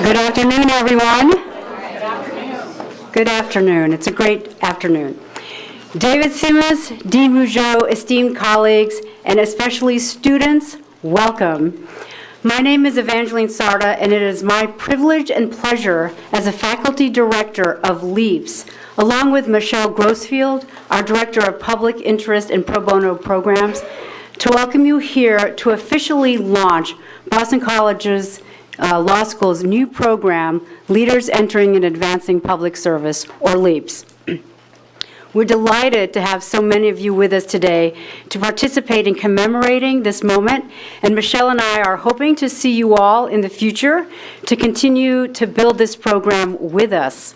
Good afternoon, everyone. Good afternoon. Good afternoon. It's a great afternoon. David Simas, Dean Rougeau, esteemed colleagues, and especially students, welcome. My name is Evangeline Sarda, and it is my privilege and pleasure as a faculty director of LEAPS, along with Michelle Grossfield, our Director of Public Interest and Pro Bono Programs, to welcome you here to officially launch Boston College's Law School's new program, Leaders Entering and Advancing Public Service, or LEAPS. We're delighted to have so many of you with us today to participate in commemorating this moment, and Michelle and I are hoping to see you all in the future to continue to build this program with us.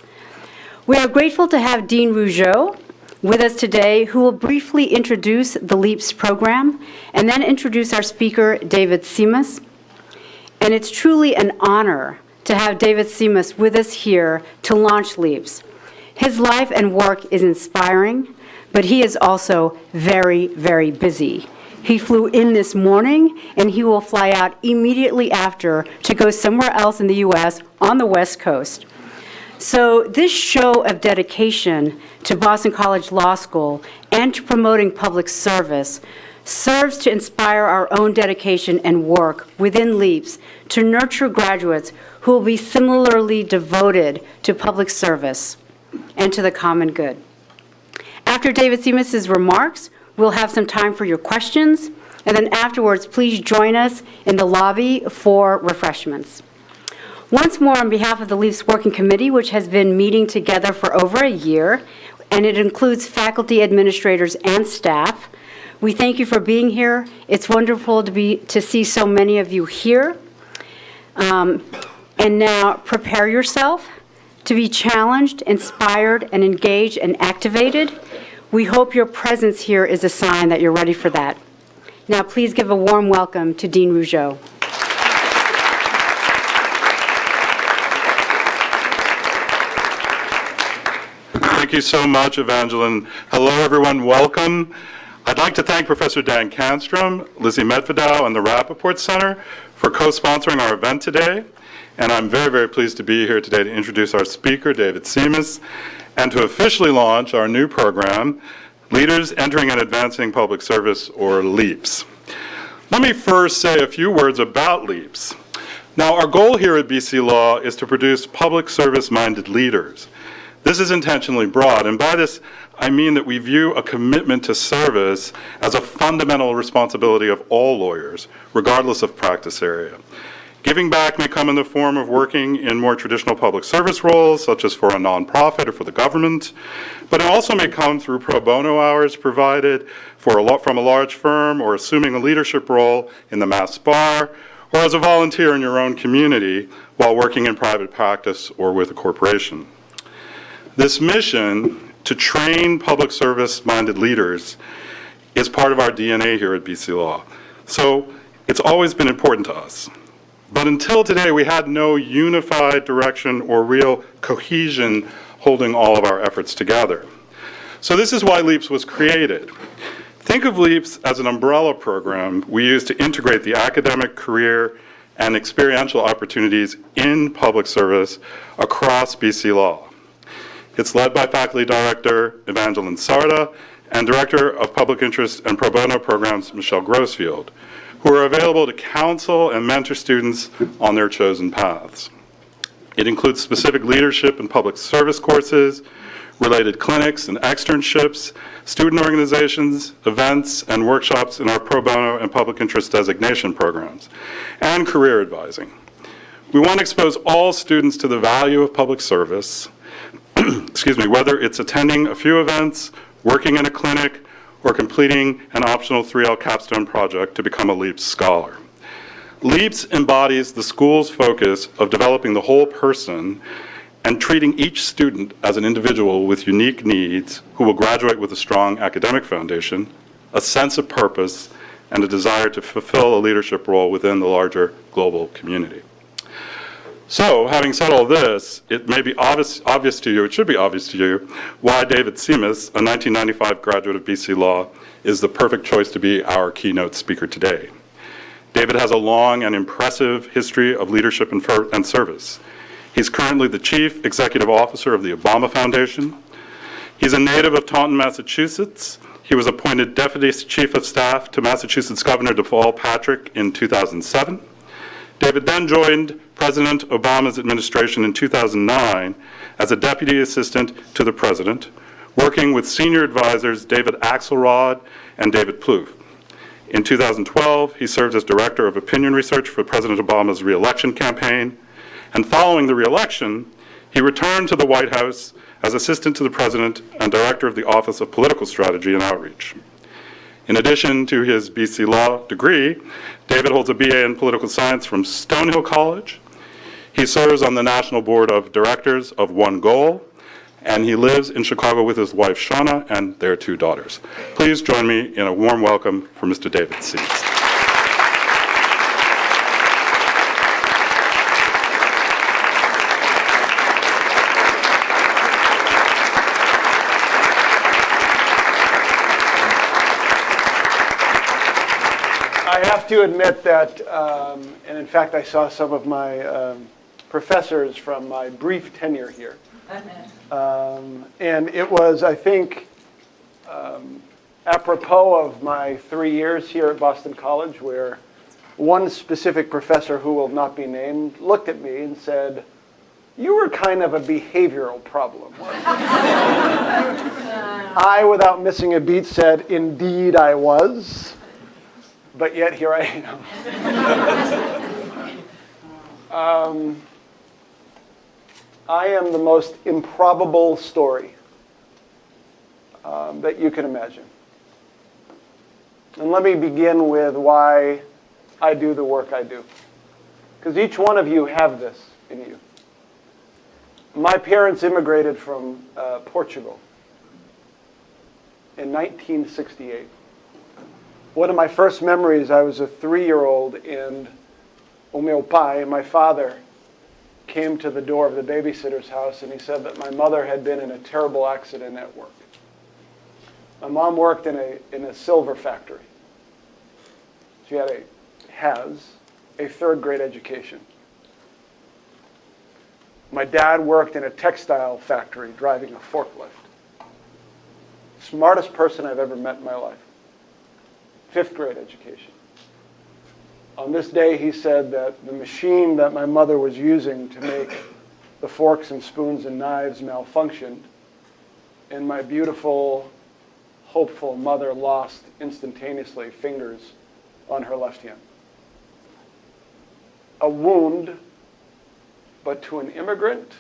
We are grateful to have Dean Rougeau with us today, who will briefly introduce the LEAPS program and then introduce our speaker, David Simas. And it's truly an honor to have David Simas with us here to launch LEAPS. His life and work is inspiring, but he is also very, very busy. He flew in this morning, and he will fly out immediately after to go somewhere else in the U.S. on the West Coast. So this show of dedication to Boston College Law School and to promoting public service serves to inspire our own dedication and work within LEAPS to nurture graduates who will be similarly devoted to public service and to the common good. After David Simas' remarks, we'll have some time for your questions, and then afterwards, please join us in the lobby for refreshments. Once more, on behalf of the LEAPS Working Committee, which has been meeting together for over a year, and it includes faculty, administrators, and staff, we thank you for being here. It's wonderful to see so many of you here. And now prepare yourself to be challenged, inspired, and engaged and activated. We hope your presence here is a sign that you're ready for that. Now please give a warm welcome to Dean Rougeau. Thank you so much, Evangeline. Hello, everyone. Welcome. I'd like to thank Professor Dan Canstrom, Lizzie Medvedow, and the Rappaport Center for co-sponsoring our event today. And I'm very, very pleased to be here today to introduce our speaker, David Simas, and to officially launch our new program, Leaders Entering and Advancing Public Service, or LEAPS. Let me first say a few words about LEAPS. Now, our goal here at BC Law is to produce public service-minded leaders. This is intentionally broad, and by this, I mean that we view a commitment to service as a fundamental responsibility of all lawyers, regardless of practice area. Giving back may come in the form of working in more traditional public service roles, such as for a nonprofit or for the government, but it also may come through pro bono hours provided from a large firm, or assuming a leadership role in the mass bar, or as a volunteer in your own community while working in private practice or with a corporation. This mission to train public service-minded leaders is part of our DNA here at BC Law. So it's always been important to us. But until today, we had no unified direction or real cohesion holding all of our efforts together. So this is why LEAPS was created. Think of LEAPS as an umbrella program we use to integrate the academic, career, and experiential opportunities in public service across BC Law. It's led by Faculty Director Evangeline Sarda and Director of Public Interest and Pro Bono Programs Michelle Grossfield, who are available to counsel and mentor students on their chosen paths. It includes specific leadership and public service courses, related clinics and externships, student organizations, events, and workshops in our pro bono and public interest designation programs, and career advising. We want to expose all students to the value of public service, whether it's attending a few events, working in a clinic, or completing an optional 3L capstone project to become a LEAPS scholar. LEAPS embodies the school's focus of developing the whole person and treating each student as an individual with unique needs who will graduate with a strong academic foundation, a sense of purpose, and a desire to fulfill a leadership role within the larger global community. So, having said all this, it may be obvious to you, it should be obvious to you, why David Simas, a 1995 graduate of BC Law, is the perfect choice to be our keynote speaker today. David has a long and impressive history of leadership and service. He's currently the Chief Executive Officer of the Obama Foundation. He's a native of Taunton, Massachusetts. He was appointed Deputy Chief of Staff to Massachusetts Governor Deval Patrick in 2007. David then joined President Obama's administration in 2009 as a Deputy Assistant to the President, working with senior advisors David Axelrod and David Plouffe. In 2012, he served as Director of Opinion Research for President Obama's re-election campaign, and following the re-election, he returned to the White House as Assistant to the President and Director of the Office of Political Strategy and Outreach. In addition to his BC Law degree, David holds a BA in Political Science from Stonehill College. He serves on the National Board of Directors of One Goal, and he lives in Chicago with his wife, Shauna, and their 2 daughters. Please join me in a warm welcome for Mr. David Simas. I have to admit that, and in fact I saw some of my professors from my brief tenure here. And it was, I think, apropos of my 3 years here at Boston College, where one specific professor, who will not be named, looked at me and said, "You were kind of a behavioral problem." I, without missing a beat, said, "Indeed I was." But yet here I am. I am the most improbable story that you can imagine. And let me begin with why I do the work I do. Because each one of you have this in you. My parents immigrated from Portugal in 1968. One of my first memories, I was a 3-year-old, and o meu pai, my father, came to the door of the babysitter's house, and he said that my mother had been in a terrible accident at work. My mom worked in a silver factory. She has a 3rd grade education. My dad worked in a textile factory driving a forklift. Smartest person I've ever met in my life. 5th grade education. On this day, he said that the machine that my mother was using to make the forks and spoons and knives malfunctioned, and my beautiful, hopeful mother lost instantaneously fingers on her left hand. A wound, but to an immigrant,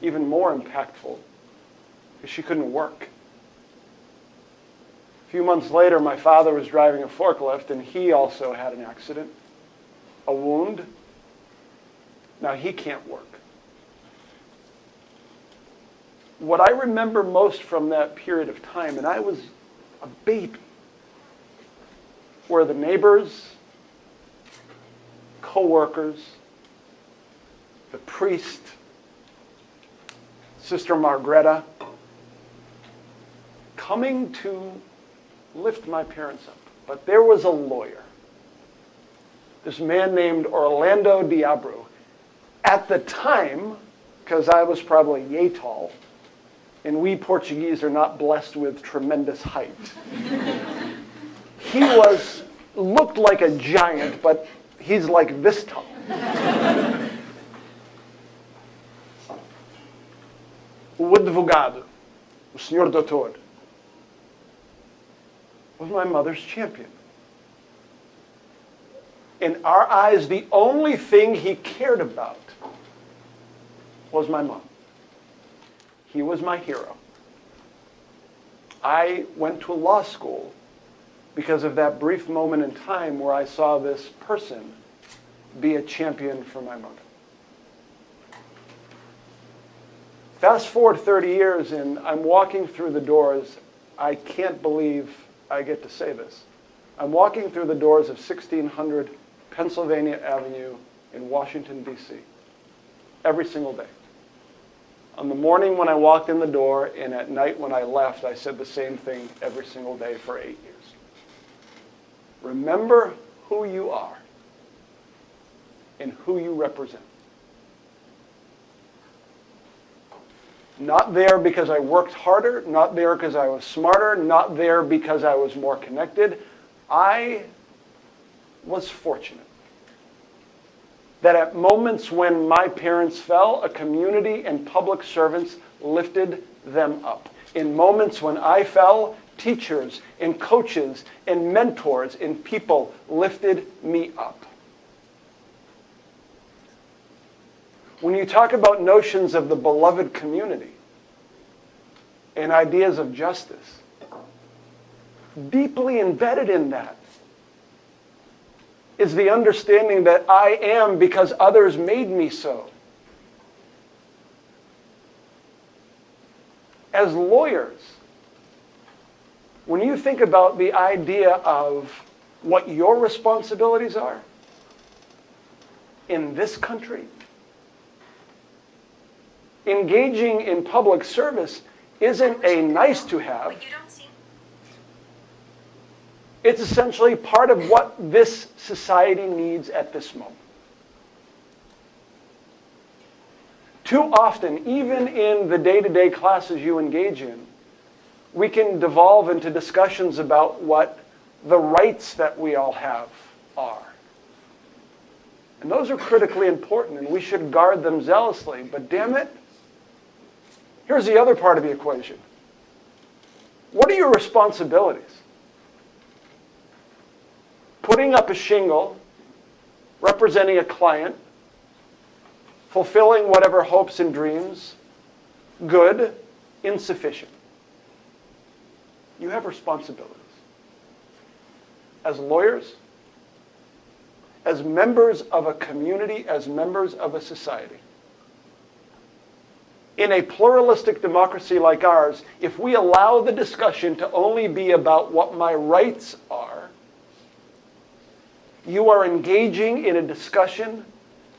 even more impactful, because she couldn't work. A few months later, my father was driving a forklift, and he also had an accident, a wound. Now he can't work. What I remember most from that period of time, and I was a baby, were the neighbors, co-workers, the priest, Sister Margreta, coming to lift my parents up. But there was a lawyer, this man named Orlando Diabro. At the time, because I was probably yay tall, and we Portuguese are not blessed with tremendous height, he looked like a giant, but he's like this tall. O advogado, o senhor doutor, was my mother's champion. In our eyes, the only thing he cared about was my mom. He was my hero. I went to law school because of that brief moment in time where I saw this person be a champion for my mother. Fast forward 30 years, and I'm walking through the doors. I can't believe I get to say this. I'm walking through the doors of 1600 Pennsylvania Avenue in Washington, D.C. every single day. On the morning when I walked in the door, and at night when I left, I said the same thing every single day for 8 years. Remember who you are and who you represent. Not there because I worked harder, not there because I was smarter, not there because I was more connected. I was fortunate that at moments when my parents fell, a community and public servants lifted them up. In moments when I fell, teachers and coaches and mentors and people lifted me up. When you talk about notions of the beloved community and ideas of justice, deeply embedded in that is the understanding that I am because others made me so. As lawyers, when you think about the idea of what your responsibilities are in this country, engaging in public service isn't a nice to have. It's essentially part of what this society needs at this moment. Too often, even in the day-to-day classes you engage in, we can devolve into discussions about what the rights that we all have are. And those are critically important, and we should guard them zealously. But damn it, here's the other part of the equation. What are your responsibilities? Putting up a shingle, representing a client, fulfilling whatever hopes and dreams, good, insufficient. You have responsibilities. As lawyers, as members of a community, as members of a society. In a pluralistic democracy like ours, if we allow the discussion to only be about what my rights are, you are engaging in a discussion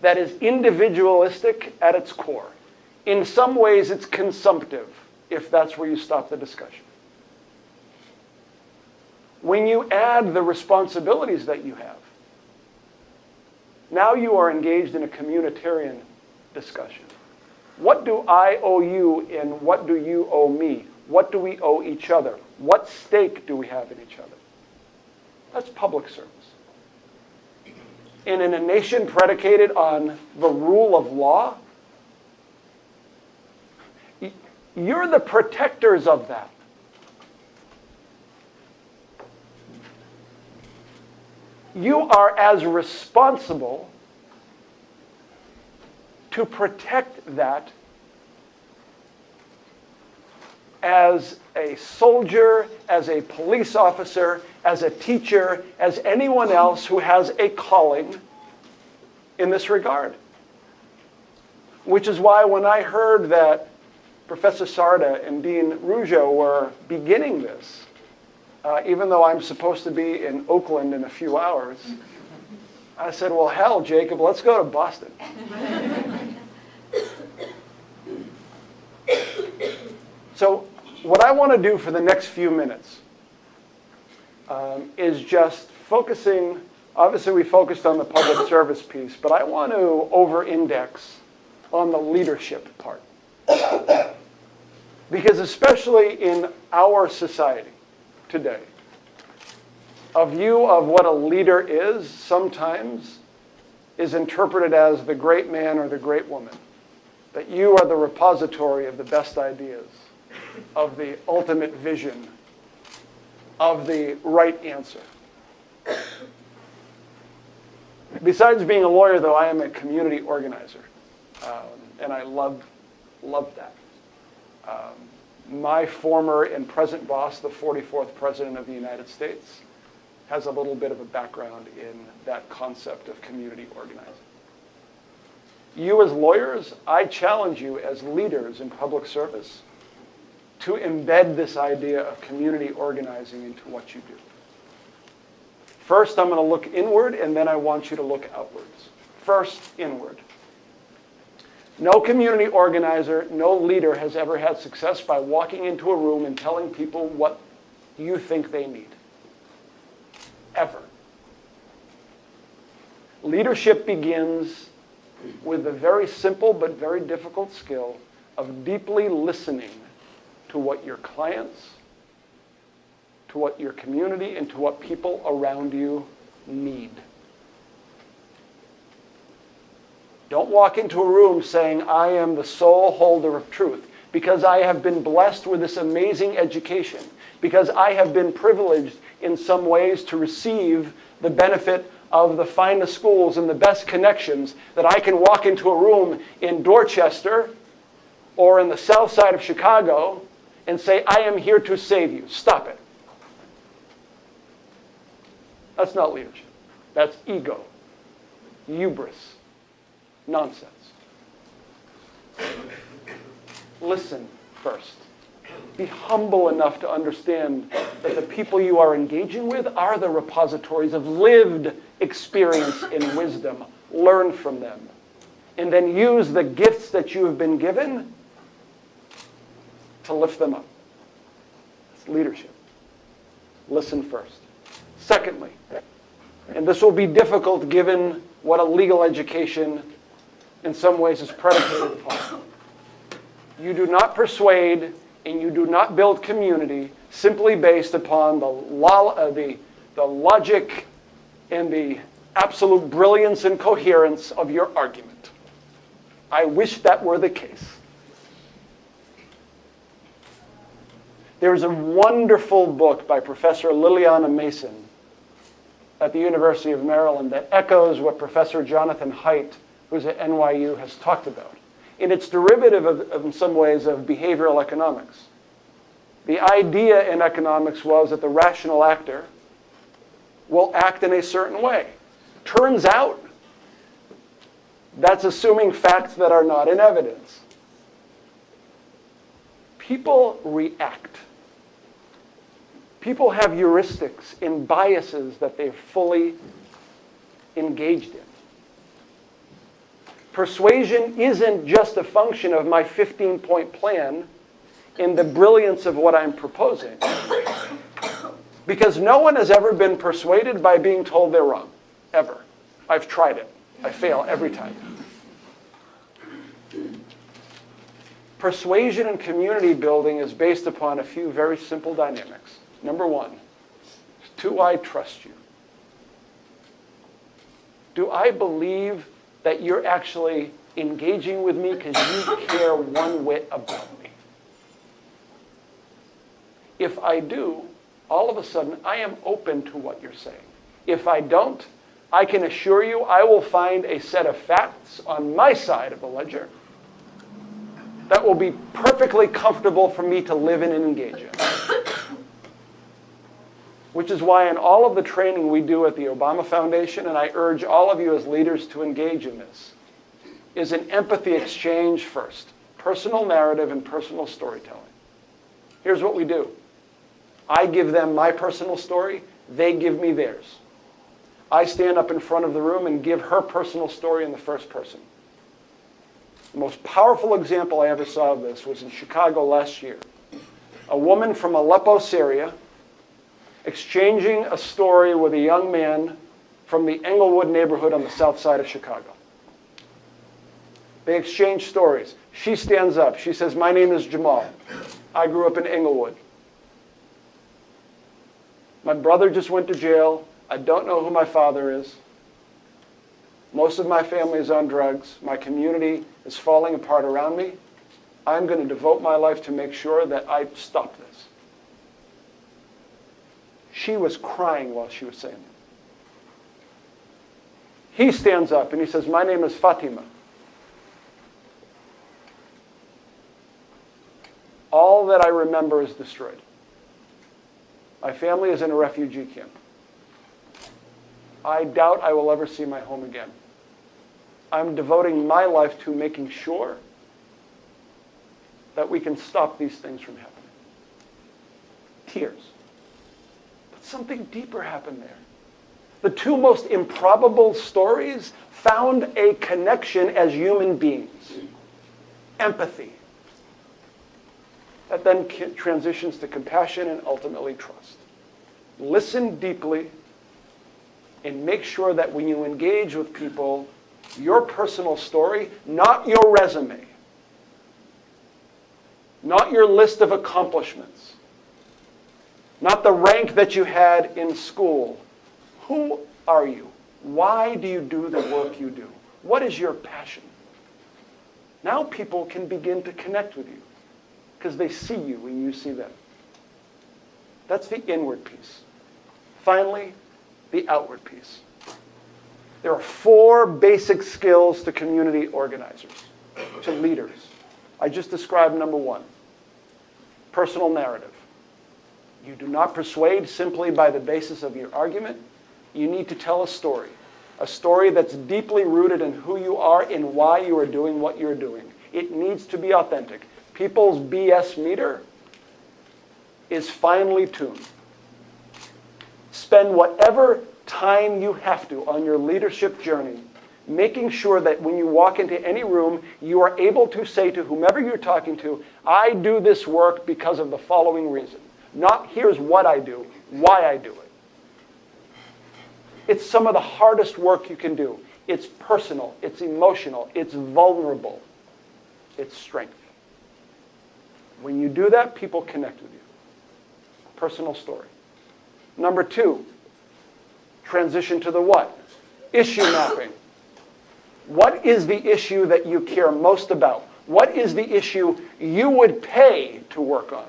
that is individualistic at its core. In some ways, it's consumptive, if that's where you stop the discussion. When you add the responsibilities that you have, now you are engaged in a communitarian discussion. What do I owe you and what do you owe me? What do we owe each other? What stake do we have in each other? That's public service. And in a nation predicated on the rule of law, you're the protectors of that. You are as responsible to protect that as a soldier, as a police officer, as a teacher, as anyone else who has a calling in this regard. Which is why when I heard that Professor Sarda and Dean Rougeau were beginning this, even though I'm supposed to be in Oakland in a few hours, I said, well, hell, Jacob, let's go to Boston. So what I want to do for the next few minutes is just focusing, obviously we focused on the public service piece, but I want to over-index on the leadership part. Because especially in our society today, a view of what a leader is sometimes is interpreted as the great man or the great woman. That you are the repository of the best ideas, of the ultimate vision, of the right answer. Besides being a lawyer, though, I am a community organizer. And I love that. My former and present boss, the 44th President of the United States, has a little bit of a background in that concept of community organizing. You as lawyers, I challenge you as leaders in public service to embed this idea of community organizing into what you do. First, I'm going to look inward, and then I want you to look outwards. First, inward. No community organizer, no leader has ever had success by walking into a room and telling people what you think they need. Ever. Leadership begins with the very simple but very difficult skill of deeply listening to what your clients, to what your community, and to what people around you need. Don't walk into a room saying, I am the sole holder of truth, because I have been blessed with this amazing education, because I have been privileged in some ways to receive the benefit of the finest schools and the best connections, that I can walk into a room in Dorchester or in the south side of Chicago and say, I am here to save you. Stop it. That's not leadership. That's ego, hubris, nonsense. Listen first. Be humble enough to understand that the people you are engaging with are the repositories of lived experience and wisdom. Learn from them. And then use the gifts that you have been given to lift them up. It's leadership. Listen first. Secondly, and this will be difficult given what a legal education in some ways is predicated upon. You do not persuade and you do not build community simply based upon the logic and the absolute brilliance and coherence of your argument. I wish that were the case. There's a wonderful book by Professor Liliana Mason at the University of Maryland that echoes what Professor Jonathan Haidt, who's at NYU, has talked about. And it's derivative of, in some ways, of behavioral economics. The idea in economics was that the rational actor will act in a certain way. Turns out, that's assuming facts that are not in evidence. People react. People have heuristics and biases that they're fully engaged in. Persuasion isn't just a function of my 15-point plan and the brilliance of what I'm proposing. Because no one has ever been persuaded by being told they're wrong. Ever. I've tried it. I fail every time. Persuasion and community building is based upon a few very simple dynamics. Number one, do I trust you? Do I believe that you're actually engaging with me because you care one whit about me? If I do, all of a sudden I am open to what you're saying. If I don't, I can assure you I will find a set of facts on my side of the ledger that will be perfectly comfortable for me to live in and engage in. Which is why in all of the training we do at the Obama Foundation, and I urge all of you as leaders to engage in this, is an empathy exchange first. Personal narrative and personal storytelling. Here's what we do. I give them my personal story, they give me theirs. I stand up in front of the room and give her personal story in the first person. The most powerful example I ever saw of this was in Chicago last year. A woman from Aleppo, Syria, exchanging a story with a young man from the Englewood neighborhood on the south side of Chicago. They exchange stories. She stands up. She says, my name is Jamal. I grew up in Englewood. My brother just went to jail. I don't know who my father is. Most of my family is on drugs. My community is falling apart around me. I'm going to devote my life to make sure that I stop this. She was crying while she was saying it. He stands up and he says, my name is Fatima. All that I remember is destroyed. My family is in a refugee camp. I doubt I will ever see my home again. I'm devoting my life to making sure that we can stop these things from happening. Tears. But something deeper happened there. The two most improbable stories found a connection as human beings. Empathy. That then transitions to compassion and ultimately trust. Listen deeply and make sure that when you engage with people, your personal story, not your resume, not your list of accomplishments, not the rank that you had in school. Who are you? Why do you do the work you do? What is your passion? Now people can begin to connect with you because they see you and you see them. That's the inward piece. Finally, the outward piece. There are 4 basic skills to community organizers, to leaders. I just described number 1, personal narrative. You do not persuade simply by the basis of your argument. You need to tell a story that's deeply rooted in who you are and why you are doing what you're doing. It needs to be authentic. People's BS meter is finely tuned. Spend whatever time you have to on your leadership journey, making sure that when you walk into any room, you are able to say to whomever you're talking to, I do this work because of the following reason. Not here's what I do, why I do it. It's some of the hardest work you can do. It's personal, it's emotional, it's vulnerable, it's strength. When you do that, people connect with you. Personal story. Number 2, transition to the what? Issue mapping. What is the issue that you care most about? What is the issue you would pay to work on?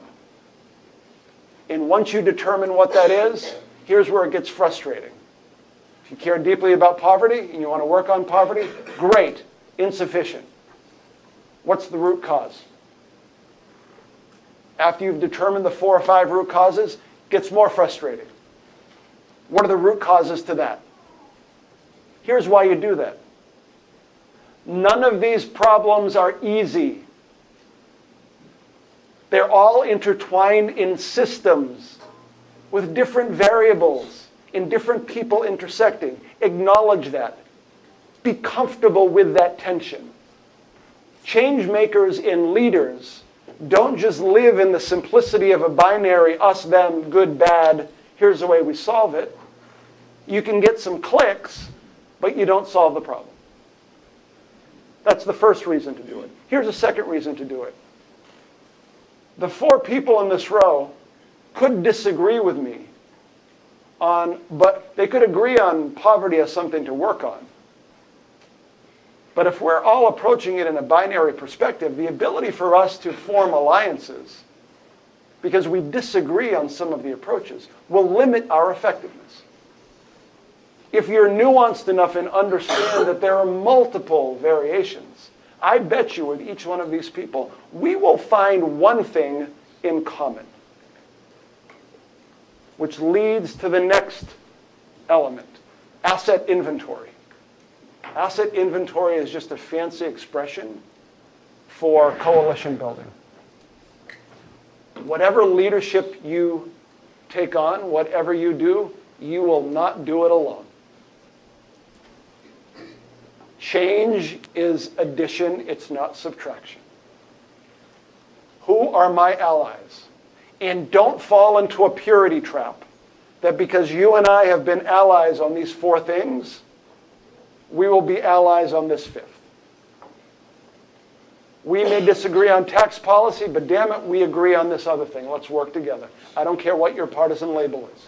And once you determine what that is, here's where it gets frustrating. If you care deeply about poverty and you want to work on poverty, great, insufficient. What's the root cause? After you've determined the 4 or 5 root causes, it gets more frustrating. What are the root causes to that? Here's why you do that. None of these problems are easy. They're all intertwined in systems with different variables, in different people intersecting. Acknowledge that. Be comfortable with that tension. Change makers and leaders don't just live in the simplicity of a binary, us, them, good, bad, here's the way we solve it. You can get some clicks, but you don't solve the problem. That's the first reason to do it. Here's a second reason to do it. The 4 people in this row could disagree with me but they could agree on poverty as something to work on. But if we're all approaching it in a binary perspective, the ability for us to form alliances, because we disagree on some of the approaches, will limit our effectiveness. If you're nuanced enough and understand that there are multiple variations, I bet you with each one of these people, we will find one thing in common, which leads to the next element, asset inventory. Asset inventory is just a fancy expression for coalition building. Whatever leadership you take on, whatever you do, you will not do it alone. Change is addition, it's not subtraction. Who are my allies? And don't fall into a purity trap that because you and I have been allies on these 4 things, we will be allies on this 5th. We may disagree on tax policy, but damn it, we agree on this other thing. Let's work together. I don't care what your partisan label is.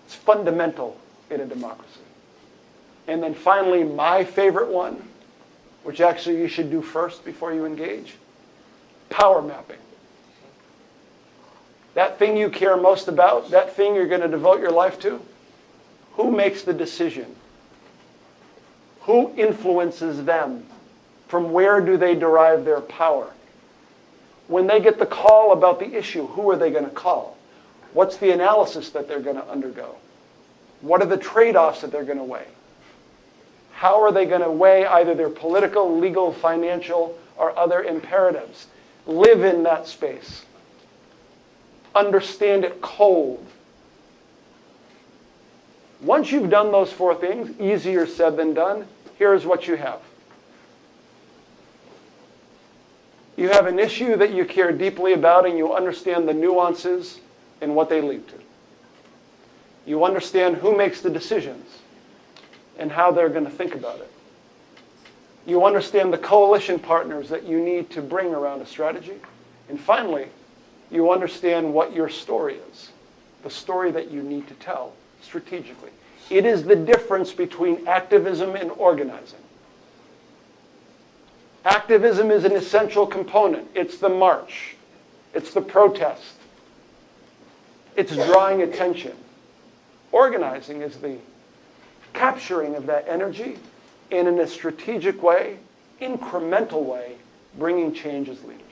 It's fundamental in a democracy. And then finally, my favorite one, which actually you should do first before you engage, power mapping. That thing you care most about, that thing you're going to devote your life to, who makes the decision? Who influences them? From where do they derive their power? When they get the call about the issue, who are they going to call? What's the analysis that they're going to undergo? What are the trade-offs that they're going to weigh? How are they going to weigh either their political, legal, financial, or other imperatives? Live in that space. Understand it cold. Once you've done those 4 things, easier said than done, here's what you have. You have an issue that you care deeply about and you understand the nuances and what they lead to. You understand who makes the decisions and how they're going to think about it. You understand the coalition partners that you need to bring around a strategy. And finally, you understand what your story is, the story that you need to tell strategically. It is the difference between activism and organizing. Activism is an essential component. It's the march. It's the protest. It's drawing attention. Organizing is the capturing of that energy and in a strategic way, incremental way, bringing change as leaders.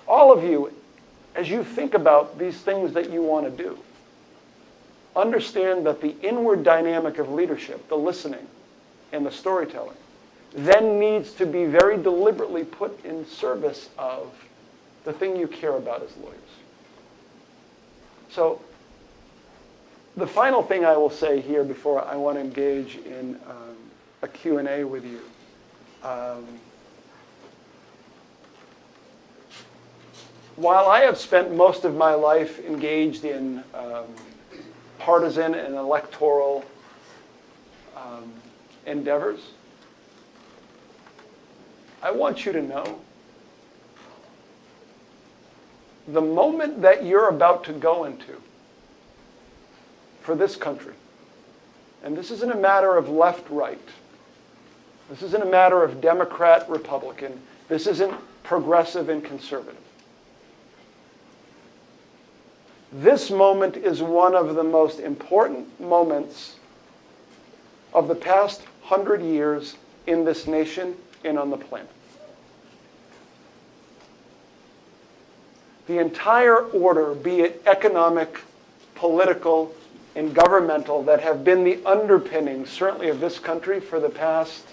All of you, as you think about these things that you want to do, understand that the inward dynamic of leadership, the listening and the storytelling, then needs to be very deliberately put in service of the thing you care about as lawyers. So the final thing I will say here before I want to engage in a Q&A with you. While I have spent most of my life engaged in partisan and electoral endeavors, I want you to know the moment that you're about to go into for this country, and this isn't a matter of left-right, this isn't a matter of Democrat, Republican, this isn't progressive and conservative. This moment is one of the most important moments of the past 100 years in this nation and on the planet. The entire order, be it economic, political, and governmental, that have been the underpinnings, certainly of this country for the past,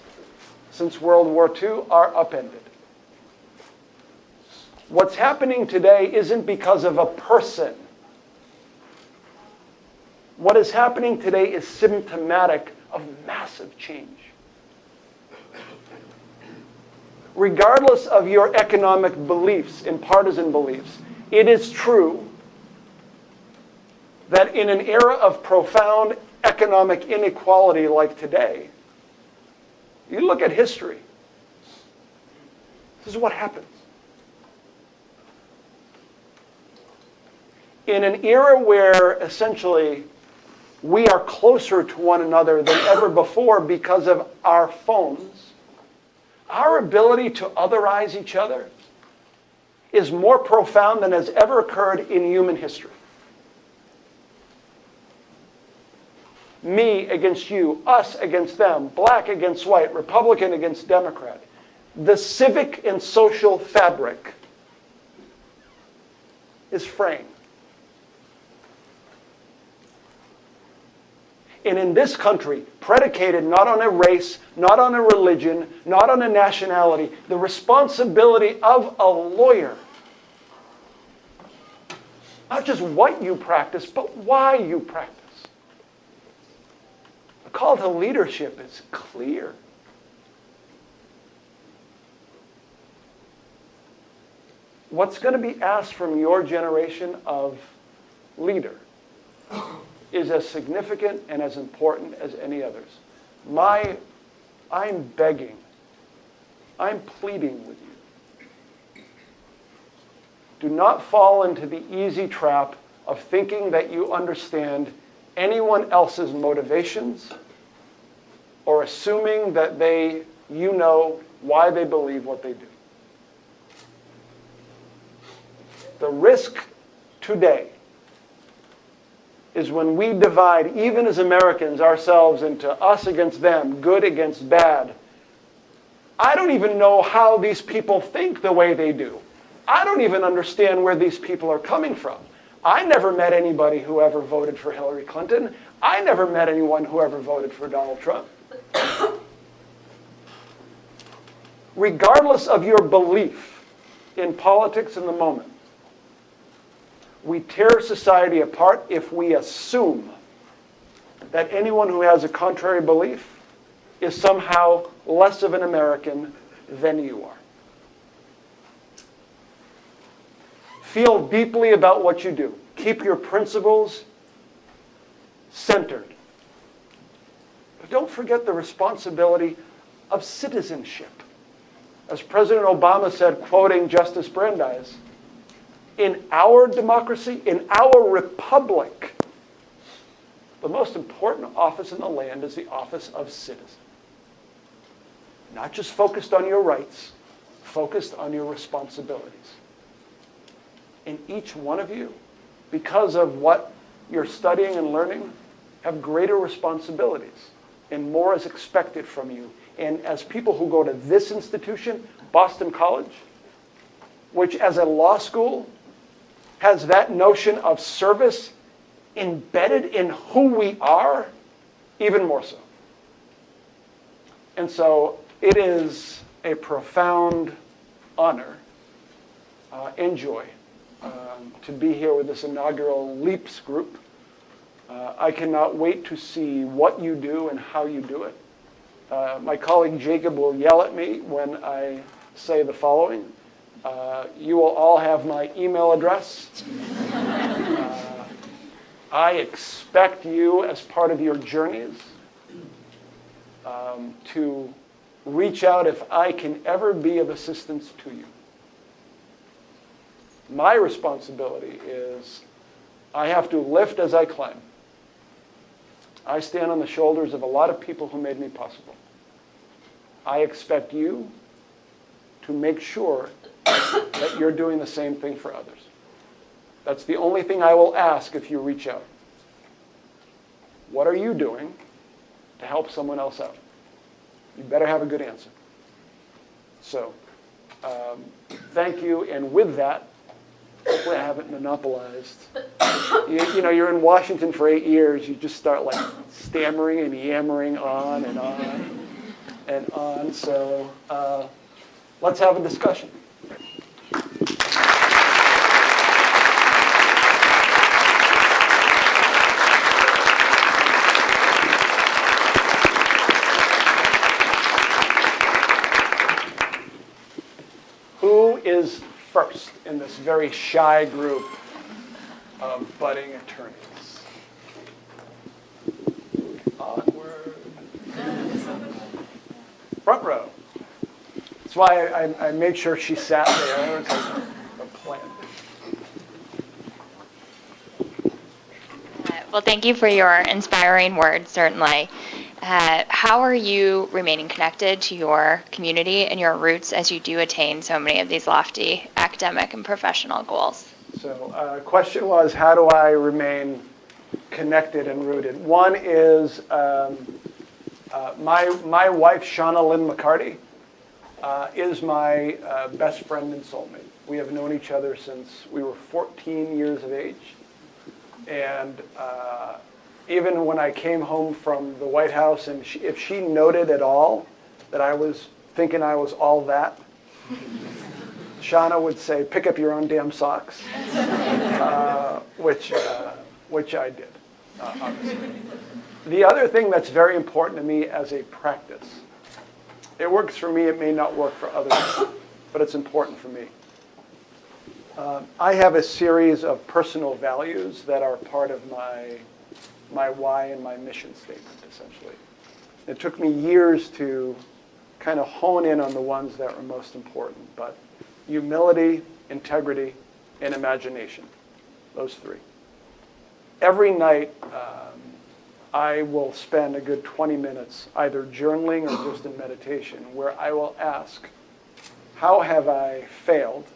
since World War II, are upended. What's happening today isn't because of a person. What is happening today is symptomatic of massive change. Regardless of your economic beliefs and partisan beliefs, it is true that in an era of profound economic inequality like today, you look at history, this is what happens. In an era where essentially we are closer to one another than ever before because of our phones, our ability to otherize each other is more profound than has ever occurred in human history. Me against you, us against them, black against white, Republican against Democrat. The civic and social fabric is fraying. And in this country, predicated not on a race, not on a religion, not on a nationality, the responsibility of a lawyer, not just what you practice, but why you practice. The call to leadership is clear. What's going to be asked from your generation of leader is as significant and as important as any others. I'm begging, I'm pleading with you. Do not fall into the easy trap of thinking that you understand anyone else's motivations or assuming that you know why they believe what they do. The risk today is when we divide, even as Americans, ourselves into us against them, good against bad. I don't even know how these people think the way they do. I don't even understand where these people are coming from. I never met anybody who ever voted for Hillary Clinton. I never met anyone who ever voted for Donald Trump. Regardless of your belief in politics in the moment, we tear society apart if we assume that anyone who has a contrary belief is somehow less of an American than you are. Feel deeply about what you do. Keep your principles centered. But don't forget the responsibility of citizenship. As President Obama said, quoting Justice Brandeis, in our democracy, in our republic, the most important office in the land is the office of citizen. Not just focused on your rights, focused on your responsibilities. And each one of you, because of what you're studying and learning, have greater responsibilities, and more is expected from you. And as people who go to this institution, Boston College, which as a law school has that notion of service embedded in who we are, even more so. And so it is a profound honor and joy to be here with this inaugural LEAPS group. I cannot wait to see what you do and how you do it. My colleague Jacob will yell at me when I say the following. You will all have my email address. I expect you, as part of your journeys, to reach out if I can ever be of assistance to you. My responsibility is I have to lift as I climb. I stand on the shoulders of a lot of people who made me possible. I expect you to make sure that you're doing the same thing for others. That's the only thing I will ask if you reach out. What are you doing to help someone else out? You better have a good answer. So, thank you, and with that, hopefully I haven't monopolized. You know, you're in Washington for 8 years, you just start like stammering and yammering on and on and on. So let's have a discussion. Who is first in this very shy group of budding attorneys? Onward. Front row. That's why I made sure she sat there. It was like a plan. Well, thank you for your inspiring words, certainly. How are you remaining connected to your community and your roots as you do attain so many of these lofty academic and professional goals? So the question was, how do I remain connected and rooted? One is my wife, Shauna Lynn McCarty, is my best friend and soulmate. We have known each other since we were 14 years of age. And even when I came home from the White House, and if she noted at all that I was thinking I was all that, Shauna would say, pick up your own damn socks, which I did, obviously. The other thing that's very important to me as a practice, it works for me, it may not work for others, but it's important for me. I have a series of personal values that are part of my why and my mission statement, essentially. It took me years to kind of hone in on the ones that were most important, but humility, integrity, and imagination, those three. Every night, I will spend a good 20 minutes either journaling or just in meditation, where I will ask, how have I failed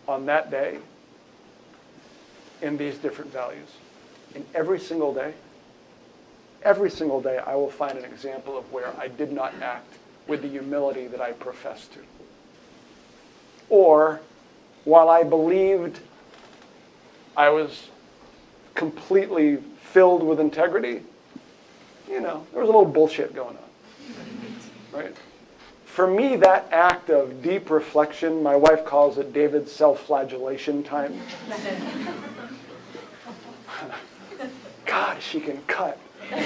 on that day in these different values? And every single day, I will find an example of where I did not act with the humility that I profess to. Or, while I believed I was completely filled with integrity, you know, there was a little bullshit going on, right? For me, that act of deep reflection, my wife calls it David's self-flagellation time. God, she can cut. It's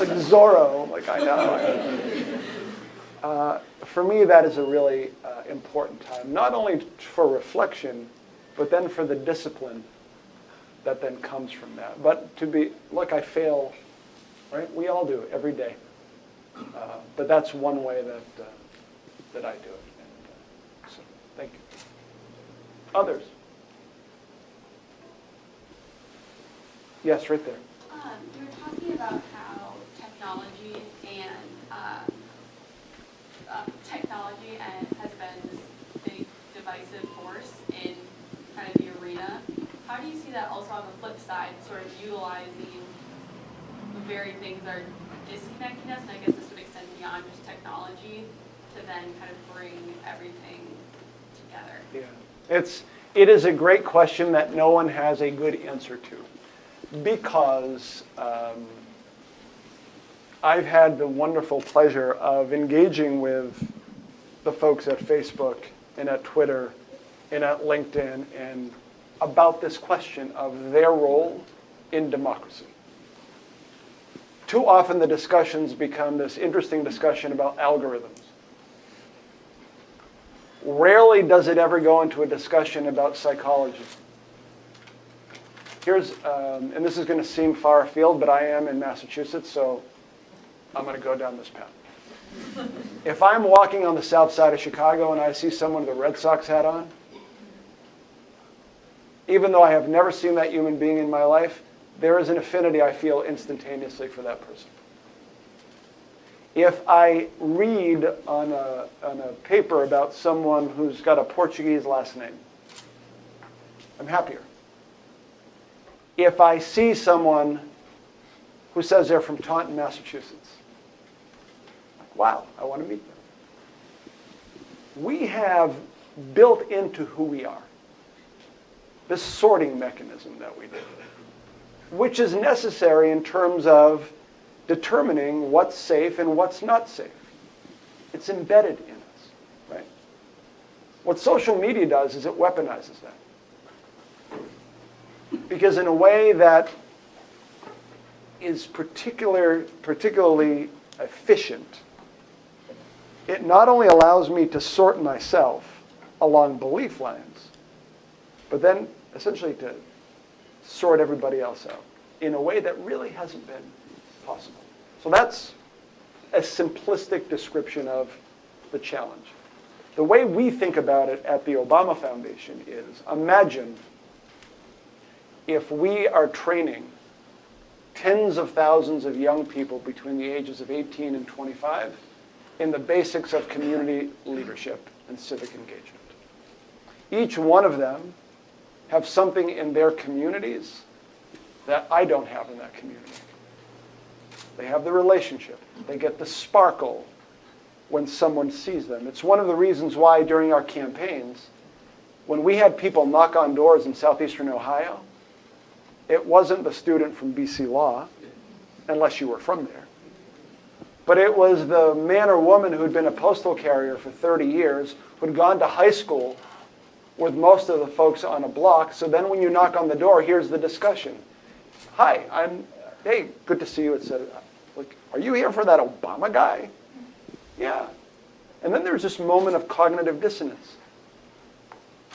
like Zorro. Like, I know. For me, that is a really important time, not only for reflection, but then for the discipline that then comes from that. But to be, look, I fail, right? We all do every day. But that's one way that I do it. And, so, thank you. Others? Yes, right there. You were talking about how technology has been this big divisive force in kind of the arena. How do you see that also on the flip side, sort of utilizing the very things that are disconnecting us? And I guess this would extend beyond just technology to then kind of bring everything together. Yeah, it is a great question that no one has a good answer to, because I've had the wonderful pleasure of engaging with the folks at Facebook and at Twitter and at LinkedIn and about this question of their role in democracy. Too often the discussions become this interesting discussion about algorithms. Rarely does it ever go into a discussion about psychology. Here's, and this is going to seem far afield, but I am in Massachusetts, so I'm going to go down this path. If I'm walking on the south side of Chicago and I see someone with a Red Sox hat on, even though I have never seen that human being in my life, there is an affinity I feel instantaneously for that person. If I read on a paper about someone who's got a Portuguese last name, I'm happier. If I see someone who says they're from Taunton, Massachusetts, like, wow, I want to meet them. We have built into who we are this sorting mechanism that we do, which is necessary in terms of determining what's safe and what's not safe. It's embedded in us, right? What social media does is it weaponizes that. Because in a way that is particularly efficient, it not only allows me to sort myself along belief lines, but then essentially to sort everybody else out in a way that really hasn't been possible. So that's a simplistic description of the challenge. The way we think about it at the Obama Foundation is, imagine if we are training tens of thousands of young people between the ages of 18 and 25 in the basics of community leadership and civic engagement. Each one of them have something in their communities that I don't have in that community. They have the relationship. They get the sparkle when someone sees them. It's one of the reasons why during our campaigns, when we had people knock on doors in southeastern Ohio, it wasn't the student from BC Law, unless you were from there. But it was the man or woman who'd been a postal carrier for 30 years, who'd gone to high school with most of the folks on a block. So then when you knock on the door, here's the discussion. Hi, hey, good to see you, etc. Like, are you here for that Obama guy? Yeah. And then there's this moment of cognitive dissonance,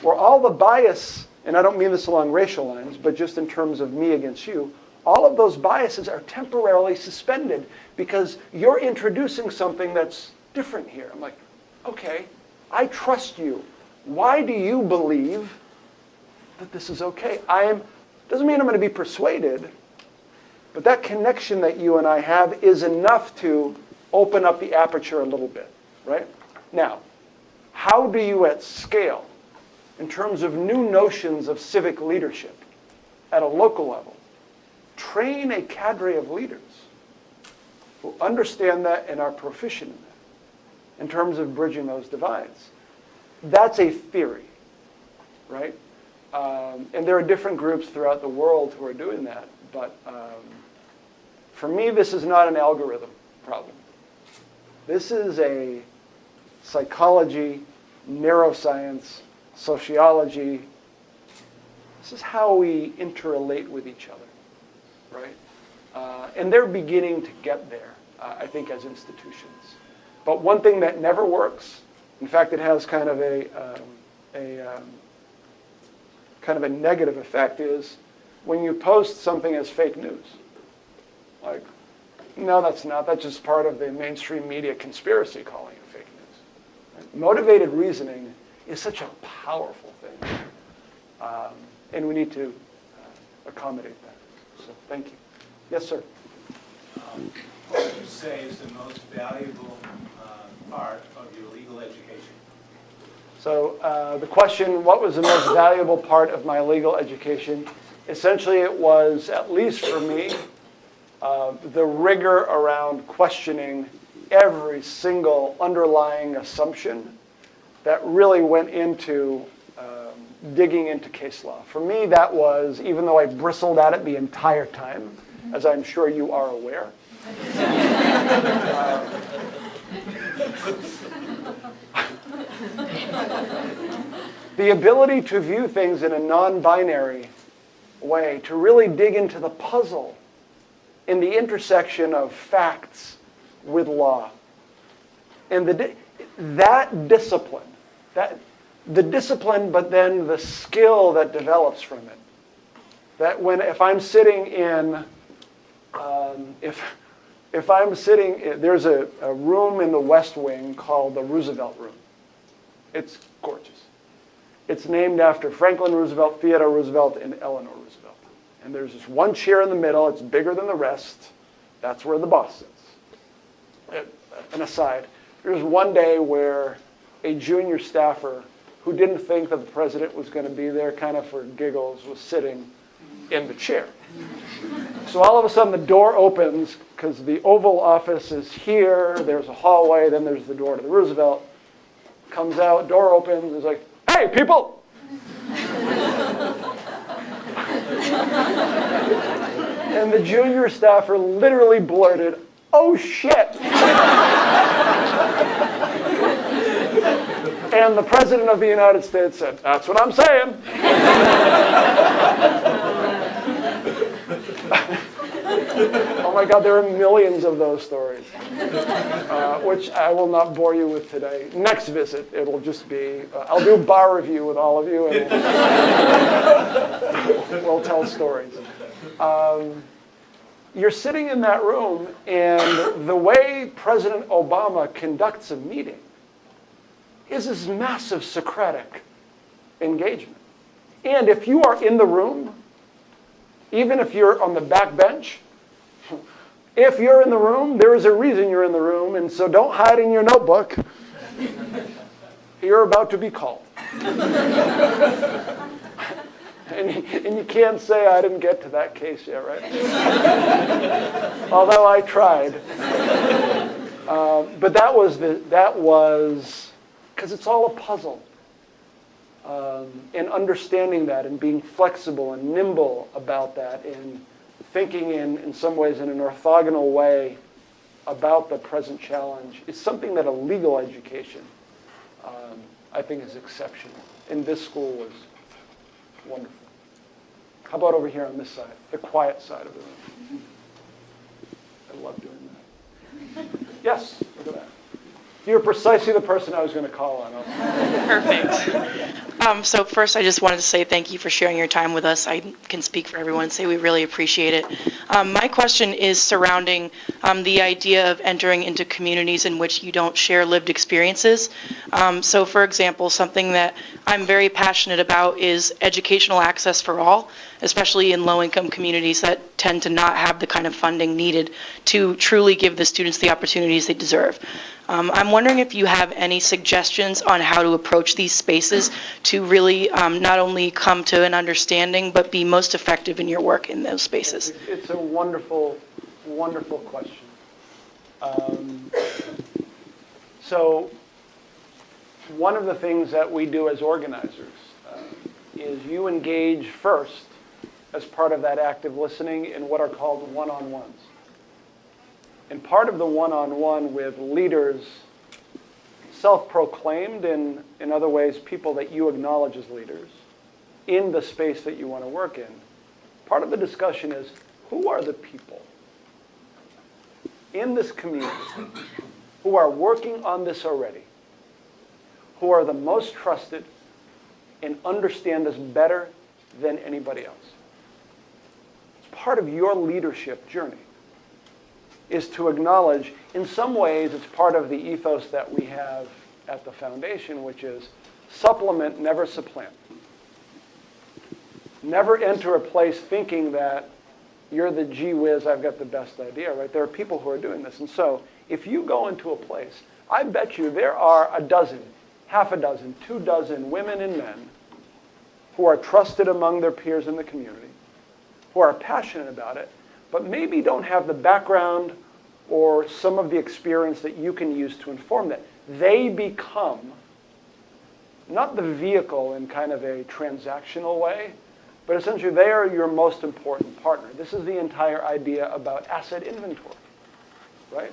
where all the bias, and I don't mean this along racial lines, but just in terms of me against you, all of those biases are temporarily suspended because you're introducing something that's different here. I'm like, okay, I trust you. Why do you believe that this is okay? Doesn't mean I'm going to be persuaded, but that connection that you and I have is enough to open up the aperture a little bit, right? Now, how do you at scale, in terms of new notions of civic leadership at a local level, train a cadre of leaders who understand that and are proficient in that in terms of bridging those divides? That's a theory, right? And there are different groups throughout the world who are doing that. But for me, this is not an algorithm problem. This is a psychology, neuroscience, sociology. This is how we interrelate with each other, right? And they're beginning to get there, I think, as institutions. But one thing that never works, in fact, it has kind of a negative effect, is when you post something as fake news. Like, No, that's not. That's just part of the mainstream media conspiracy calling it fake news. Right? Motivated reasoning is such a powerful thing. And we need to accommodate that. So thank you. Yes, sir. What would you say is the most valuable part of your legal education? So the question, what was the most valuable part of my legal education? Essentially, it was, at least for me, the rigor around questioning every single underlying assumption that really went into digging into case law. For me, that was, even though I bristled at it the entire time, as I'm sure you are aware, the ability to view things in a non-binary way, to really dig into the puzzle in the intersection of facts with law. And that discipline, the discipline, but then the skill that develops from it. That if I'm sitting in, if I'm sitting, there's a room in the West Wing called the Roosevelt Room. It's gorgeous. It's named after Franklin Roosevelt, Theodore Roosevelt, and Eleanor Roosevelt. And there's this one chair in the middle. It's bigger than the rest. That's where the boss sits. An aside, there was one day where a junior staffer who didn't think that the president was going to be there, kind of for giggles, was sitting in the chair. So all of a sudden the door opens, because the Oval Office is here, there's a hallway, then there's the door to the Roosevelt. Comes out, door opens, is like, "Hey, people!" And the junior staffer literally blurted, "Oh shit!" And the President of the United States said, "That's what I'm saying." Oh my God, there are millions of those stories, which I will not bore you with today. Next visit, it'll just be, I'll do a bar review with all of you, and we'll tell stories. You're sitting in that room, and the way President Obama conducts a meeting is this massive Socratic engagement. And if you are in the room, even if you're on the back bench, if you're in the room, there is a reason you're in the room, and so don't hide in your notebook. You're about to be called. And you can't say I didn't get to that case yet, right? Although I tried. But that was, because it's all a puzzle. And understanding that and being flexible and nimble about that and thinking in some ways in an orthogonal way about the present challenge is something that a legal education, I think, is exceptional. And this school was wonderful. How about over here on this side, the quiet side of the room? I love doing that. Yes, look at that. You're precisely the person I was going to call on. Perfect. So first, I just wanted to say thank you for sharing your time with us. I can speak for everyone and say we really appreciate it. My question is surrounding the idea of entering into communities in which you don't share lived experiences. So for example, something that I'm very passionate about is educational access for all, especially in low-income communities that tend to not have the kind of funding needed to truly give the students the opportunities they deserve. I'm wondering if you have any suggestions on how to approach these spaces to really not only come to an understanding, but be most effective in your work in those spaces. It's a wonderful, wonderful question. So one of the things that we do as organizers is you engage first as part of that active listening in what are called one-on-ones. And part of the one-on-one with leaders, self-proclaimed and in other ways people that you acknowledge as leaders in the space that you want to work in, part of the discussion is who are the people in this community who are working on this already, who are the most trusted and understand this better than anybody else. It's part of your leadership journey. is to acknowledge, in some ways, it's part of the ethos that we have at the foundation, which is supplement, never supplant. Never enter a place thinking that you're the gee whiz, I've got the best idea, right? There are people who are doing this. And so if you go into a place, I bet you there are a dozen, half a dozen, 24 women and men who are trusted among their peers in the community, who are passionate about it, but maybe don't have the background or some of the experience that you can use to inform that. They become not the vehicle in kind of a transactional way, but essentially they are your most important partner. This is the entire idea about asset inventory, right?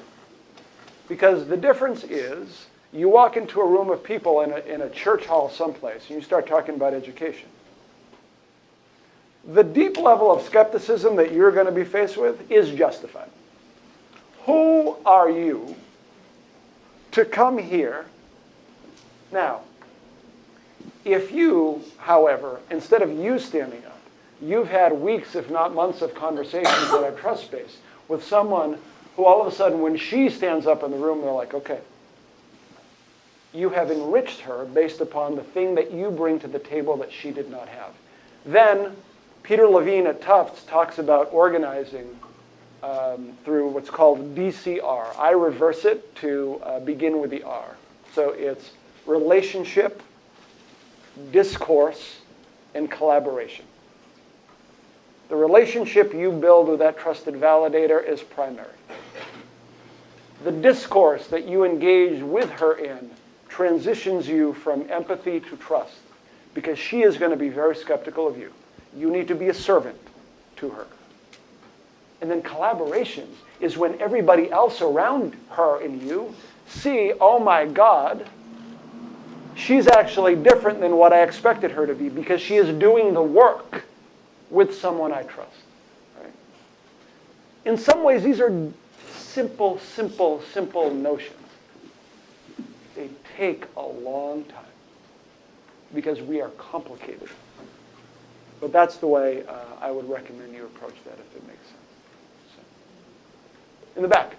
Because the difference is you walk into a room of people in a church hall someplace and you start talking about education. The deep level of skepticism that you're going to be faced with is justified. Who are you to come here? Now, if you, however, instead of you standing up, you've had weeks, if not months, of conversations that are trust-based with someone who all of a sudden, when she stands up in the room, they're like, okay, you have enriched her based upon the thing that you bring to the table that she did not have. Then, Peter Levine at Tufts talks about organizing through what's called DCR. I reverse it to begin with the R. So it's relationship, discourse, and collaboration. The relationship you build with that trusted validator is primary. The discourse that you engage with her in transitions you from empathy to trust, because she is going to be very skeptical of you. You need to be a servant to her. And then collaboration is when everybody else around her and you see, oh my God, she's actually different than what I expected her to be because she is doing the work with someone I trust. Right? In some ways, these are simple notions. They take a long time because we are complicated. But that's the way I would recommend you approach that if it makes sense. So. In the back.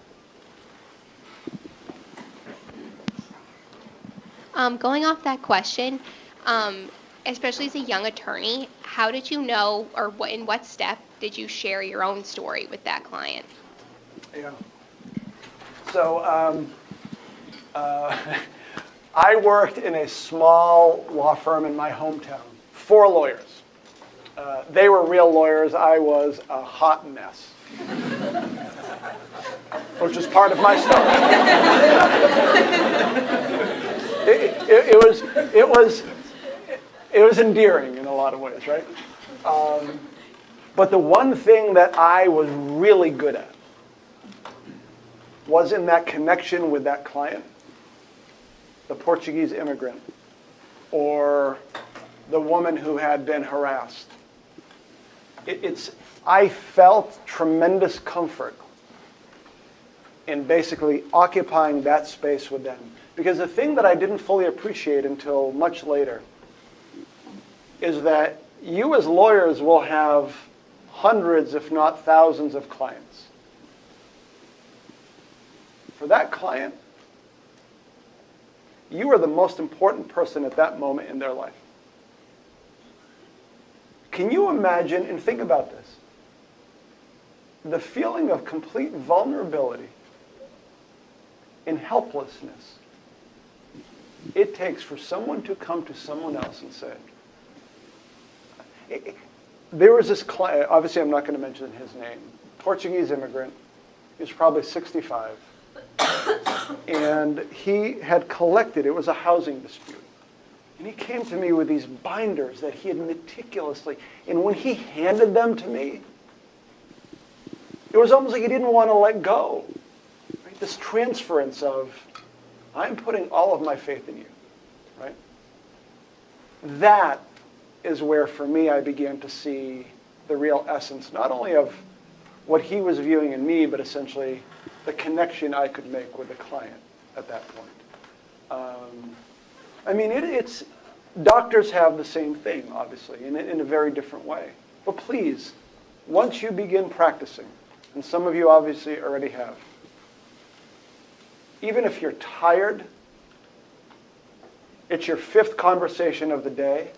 Going off that question, especially as a young attorney, how did you know, or in what step did you share your own story with that client? Yeah. So I worked in a small law firm in my hometown. 4 lawyers. They were real lawyers. I was a hot mess, which is part of my story. It was endearing in a lot of ways, right? But the one thing that I was really good at was in that connection with that client, the Portuguese immigrant, or the woman who had been harassed. I felt tremendous comfort in basically occupying that space with them. Because the thing that I didn't fully appreciate until much later is that you as lawyers will have hundreds, if not thousands, of clients. For that client, you are the most important person at that moment in their life. Can you imagine, and think about this, the feeling of complete vulnerability and helplessness it takes for someone to come to someone else and say, there was this client, obviously I'm not going to mention his name, Portuguese immigrant, he was probably 65, and he had collected, it was a housing dispute, and he came to me with these binders that he had meticulously, and when he handed them to me, it was almost like he didn't want to let go. Right? This transference of, I'm putting all of my faith in you, right? That is where, for me, I began to see the real essence, not only of what he was viewing in me, but essentially the connection I could make with the client at that point. I mean, it's doctors have the same thing, obviously, in a very different way. But please, once you begin practicing, and some of you obviously already have. Even if you're tired, it's your 5th conversation of the day,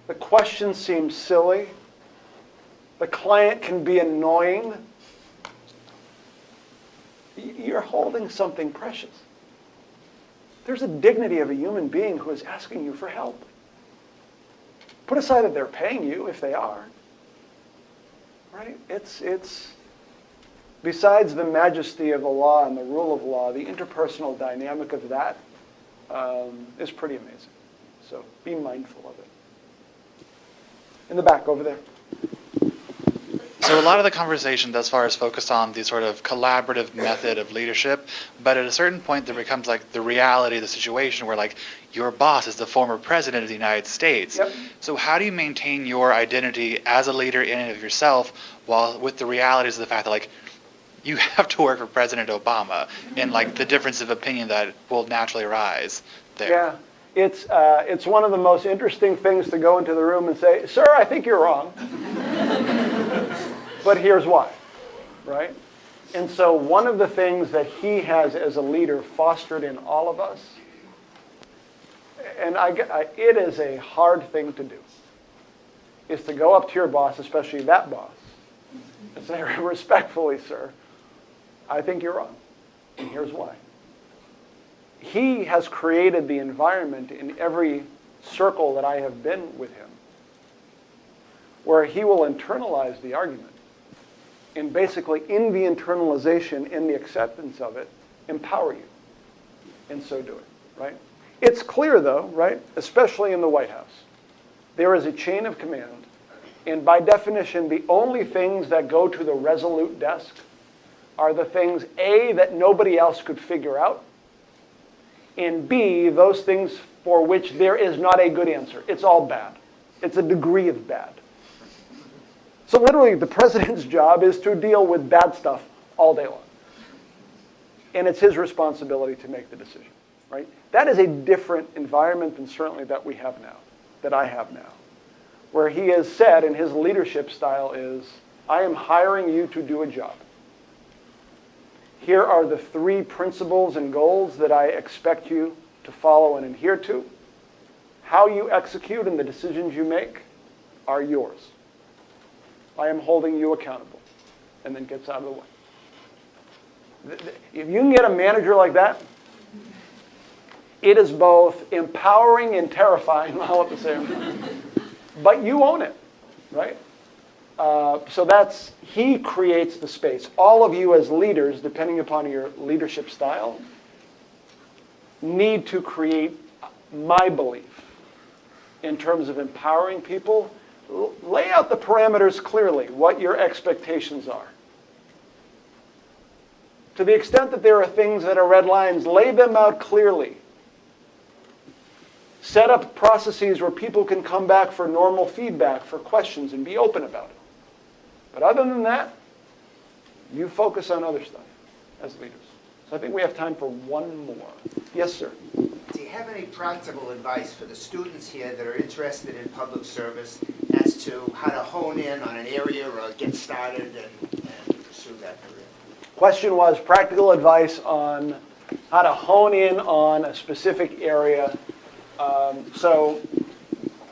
the question seems silly, the client can be annoying, you're holding something precious. There's a dignity of a human being who is asking you for help. Put aside that they're paying you, if they are. Right? It's besides the majesty of the law and the rule of law, the interpersonal dynamic of that is pretty amazing. So be mindful of it. In the back over there. So a lot of the conversation thus far is focused on the sort of collaborative method of leadership, but at a certain point there becomes like the reality of the situation where like your boss is the former president of the United States. Yep. So how do you maintain your identity as a leader in and of yourself while with the realities of the fact that like you have to work for President Obama and like the difference of opinion that will naturally arise there? Yeah. It's one of the most interesting things to go into the room and say, "Sir, I think you're wrong." But here's why, right? And so one of the things that he has as a leader fostered in all of us, and it is a hard thing to do, is to go up to your boss, especially that boss, and say, "Respectfully, sir, I think you're wrong, and here's why." He has created the environment in every circle that I have been with him where he will internalize the argument. And basically, in the internalization, in the acceptance of it, empower you. And so do it, right? It's clear, though, right, especially in the White House, there is a chain of command. And by definition, the only things that go to the resolute desk are the things, A, that nobody else could figure out, and B, those things for which there is not a good answer. It's all bad. It's a degree of bad. So literally, the president's job is to deal with bad stuff all day long. And it's his responsibility to make the decision, right? That is a different environment than certainly that we have now, that I have now, where he has said in his leadership style is, "I am hiring you to do a job. Here are the 3 principles and goals that I expect you to follow and adhere to. How you execute and the decisions you make are yours. I am holding you accountable," and then gets out of the way. If you can get a manager like that, it is both empowering and terrifying all at the same time. But you own it, right? So he creates the space. All of you as leaders, depending upon your leadership style, need to create, my belief, in terms of empowering people. Lay out the parameters clearly, what your expectations are. To the extent that there are things that are red lines, lay them out clearly. Set up processes where people can come back for normal feedback, for questions, and be open about it. But other than that, you focus on other stuff as leaders. So I think we have time for one more. Yes, sir. Do you have any practical advice for the students here that are interested in public service as to how to hone in on an area or get started and pursue that career? Question was practical advice on how to hone in on a specific area. So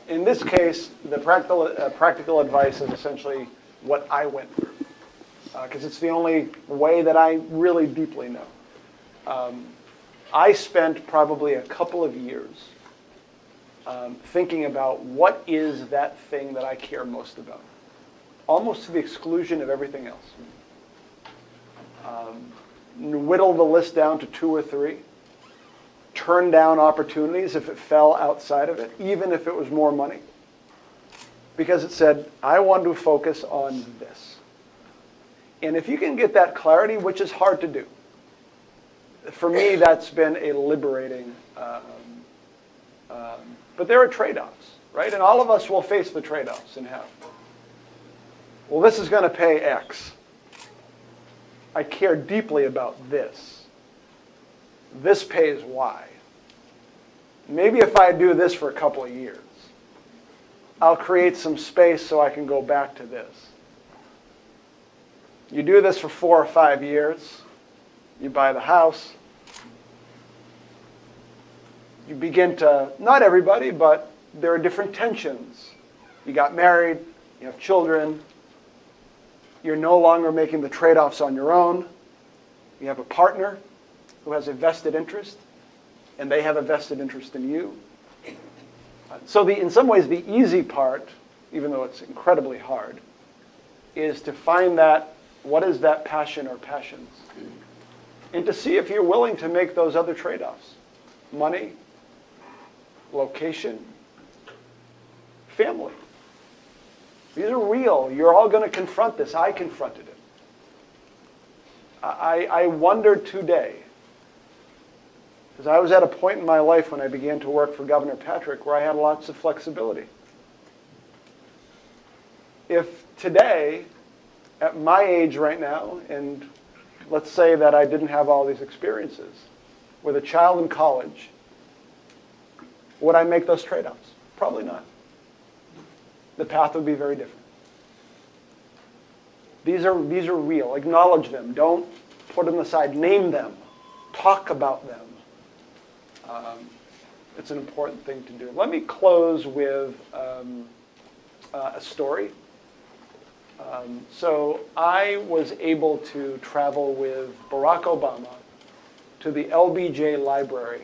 in this case, the practical advice is essentially what I went through, because it's the only way that I really deeply know. I spent probably a couple of years thinking about what is that thing that I care most about, almost to the exclusion of everything else. Whittle the list down to 2 or 3. Turn down opportunities if it fell outside of it, even if it was more money. Because it said, I want to focus on this. And if you can get that clarity, which is hard to do, for me, that's been a liberating, but there are trade-offs, right? And all of us will face the trade-offs and have. Well, this is going to pay X. I care deeply about this. This pays Y. Maybe if I do this for a couple of years, I'll create some space so I can go back to this. You do this for 4 or 5 years. You buy the house. You begin to, not everybody, but there are different tensions. You got married, you have children. You're no longer making the trade-offs on your own. You have a partner who has a vested interest, and they have a vested interest in you. So in some ways, the easy part, even though it's incredibly hard, is to find that, what is that passion or passions? And to see if you're willing to make those other trade-offs. Money, location, family. These are real. You're all going to confront this. I confronted it. I wondered today, because I was at a point in my life when I began to work for Governor Patrick where I had lots of flexibility. If today, at my age right now, and let's say that I didn't have all these experiences, with a child in college, would I make those trade-offs? Probably not. The path would be very different. These are real. Acknowledge them. Don't put them aside. Name them. Talk about them. It's an important thing to do. Let me close with a story. So I was able to travel with Barack Obama to the LBJ Library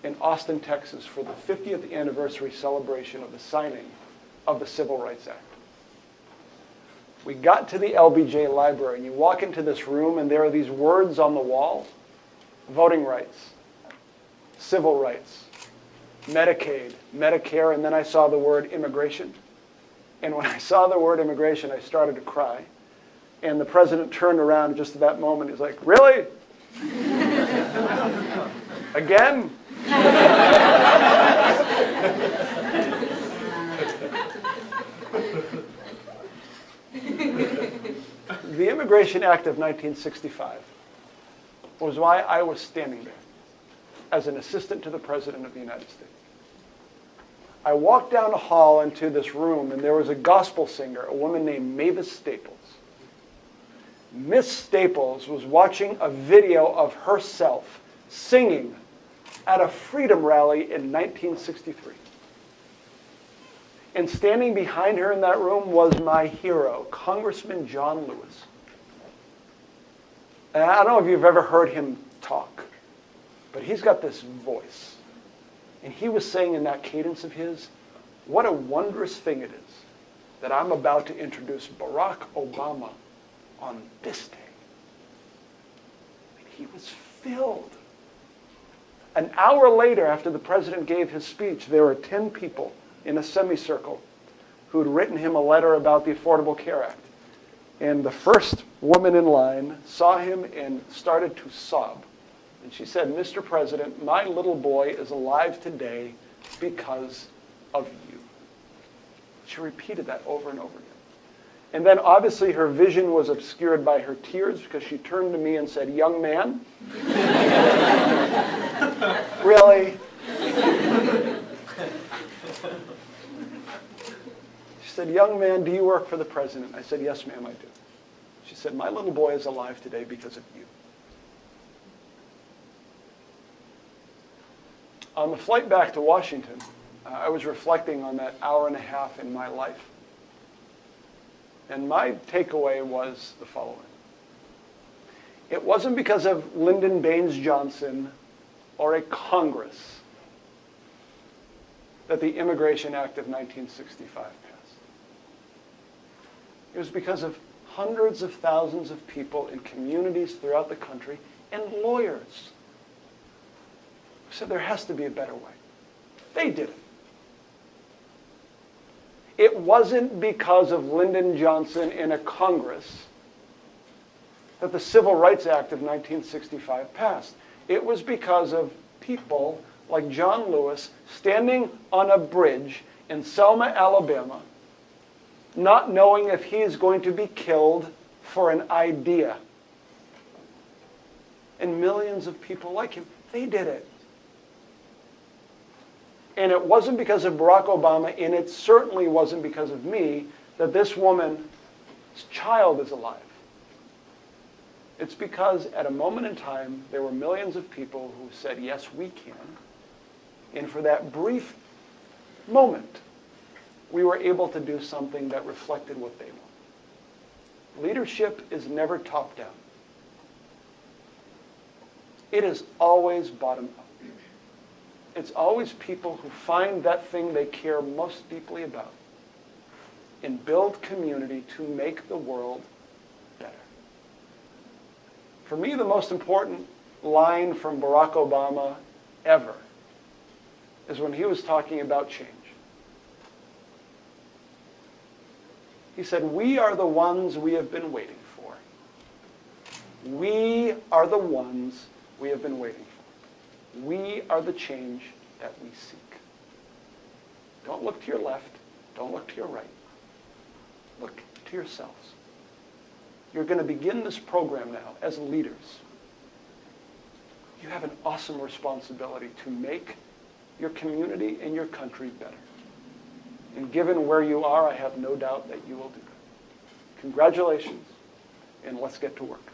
in Austin, Texas for the 50th anniversary celebration of the signing of the Civil Rights Act. We got to the LBJ Library, and you walk into this room, and there are these words on the wall: voting rights, civil rights, Medicaid, Medicare, and then I saw the word immigration. And when I saw the word immigration, I started to cry. And the president turned around just at that moment. He's like, "Really? Again?" The Immigration Act of 1965 was why I was standing there as an assistant to the President of the United States. I walked down the hall into this room, and there was a gospel singer, a woman named Mavis Staples. Miss Staples was watching a video of herself singing at a freedom rally in 1963. And standing behind her in that room was my hero, Congressman John Lewis. And I don't know if you've ever heard him talk, but he's got this voice. And he was saying in that cadence of his, what a wondrous thing it is that I'm about to introduce Barack Obama on this day. And he was filled. An hour later, after the president gave his speech, there were 10 people in a semicircle who had written him a letter about the Affordable Care Act. And the first woman in line saw him and started to sob. And she said, "Mr. President, my little boy is alive today because of you." She repeated that over and over again. And then obviously her vision was obscured by her tears because she turned to me and said, "Young man." Really? She said, "Young man, do you work for the president?" I said, "Yes, ma'am, I do." She said, "My little boy is alive today because of you." On the flight back to Washington, I was reflecting on that hour and a half in my life. And my takeaway was the following. It wasn't because of Lyndon Baines Johnson or a Congress that the Immigration Act of 1965 passed. It was because of hundreds of thousands of people in communities throughout the country and lawyers who said there has to be a better way. They did it. It wasn't because of Lyndon Johnson in a Congress that the Civil Rights Act of 1965 passed. It was because of people like John Lewis standing on a bridge in Selma, Alabama, not knowing if he is going to be killed for an idea. And millions of people like him, they did it. And it wasn't because of Barack Obama, and it certainly wasn't because of me, that this woman's child is alive. It's because at a moment in time, there were millions of people who said, yes, we can. And for that brief moment, we were able to do something that reflected what they want. Leadership is never top-down. It is always bottom-up. It's always people who find that thing they care most deeply about and build community to make the world better. For me, the most important line from Barack Obama ever is when he was talking about change. He said, we are the ones we have been waiting for. We are the ones we have been waiting for. We are the change that we seek. Don't look to your left. Don't look to your right. Look to yourselves. You're going to begin this program now as leaders. You have an awesome responsibility to make your community and your country better. And given where you are, I have no doubt that you will do that. Congratulations, and let's get to work.